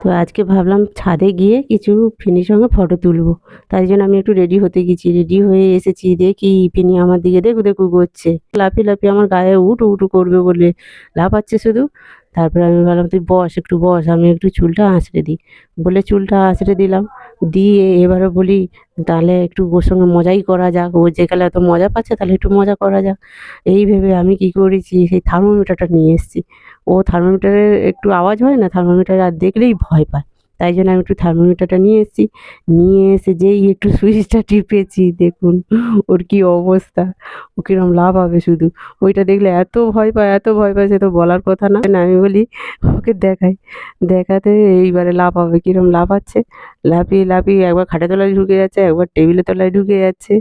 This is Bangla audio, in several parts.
তো আজকে ভাবলাম ছাদে গিয়ে কিছু ফিনির সঙ্গে ফটো তুলবো। তাই জন্য আমি একটু রেডি হতে গেছি। রেডি হয়ে এসেছি, দেখি ফিনি আমার দিকে দেখু দেখু করছে। লাফিয়ে লাফিয়ে আমার গায়ে উঠু উঠু করবে বলে লাফাচ্ছে শুধু। তারপরে আমি ভাবলাম তুই বস, একটু বস, আমি একটু চুলটা আঁচড়ে দিই। বলে চুলটা আঁচড়ে দিলাম। দিয়ে এবারে বলি তাহলে একটু ওর সঙ্গে মজাই করা যাক। ও যেকালে এত মজা পাচ্ছে তাহলে একটু মজা করা যাক। এই ভেবে আমি কি করেছি, সেই থার্মোমিটারটা নিয়ে এসেছি। ও থার্মোমিটারের একটু আওয়াজ হয় না, থার্মোমিটার আর দেখলেই ভয় পায়। তাই জন্য আমি একটু থার্মোমিটারটা নিয়ে এসেছি। নিয়ে এসে যেই একটু সুইচটা টিপেছি, দেখুন ওর কি অবস্থা। ও কিরম লাফাবে শুধু। ওইটা দেখলে এত ভয় পায়, এত ভয় পায়, সে তো বলার কথা না। আমি বলি ওকে দেখাই। দেখাতে এইবারে লাফাবে, কিরম লাফাচ্ছে। লাফিয়ে লাফিয়ে একবার খাটের তলায় ঢুকে যাচ্ছে, একবার টেবিলের তলায় ঢুকে যাচ্ছে।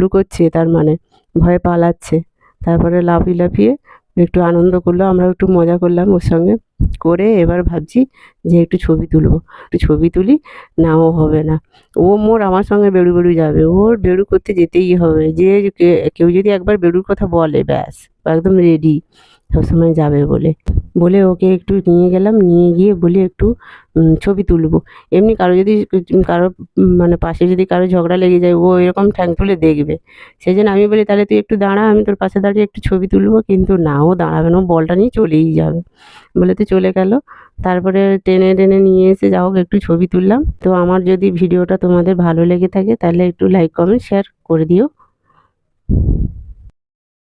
লুকোচ্ছে তার মানে, ভয়ে পালাচ্ছে। তারপরে লাফিয়ে লাফিয়ে একটু আনন্দ করলো, আমরাও একটু মজা করলাম ওর সঙ্গে। করে এবার ভাবছি যে একটু ছবি তুলবো। একটু ছবি তুলি, নাও হবে না। ও মোর আমার সঙ্গে বেরু বেরু যাবে। ওর বেরু করতে যেতেই হবে। যে কেউ যদি একবার বেরুর কথা বলে ব্যাস, ও একদম রেডি সবসময় যাবে বলে। বলে ওকে একটু নিয়ে গেলাম, নিয়ে গিয়ে বলি একটু ছবি তুলবো। এমনি কারো যদি কারো মানে পাশে যদি কারো ঝগড়া লেগে যায়, ও এরকম ঠ্যাং তুলে দেখবে। সেই জন্য আমি বলি তাহলে তুই একটু দাঁড়া, আমি তোর পাশে দাঁড়িয়ে একটু ছবি তুলবো। কিন্তু না, ও দাঁড়াবে না, ও বলটা নিয়ে চলেই যাবে। বলে তো চলে গেল। তারপরে টেনে টেনে নিয়ে এসে যা হোক একটু ছবি তুললাম। তো আমার যদি ভিডিওটা তোমাদের ভালো লেগে থাকে তাহলে একটু লাইক কমেন্ট শেয়ার করে দিও।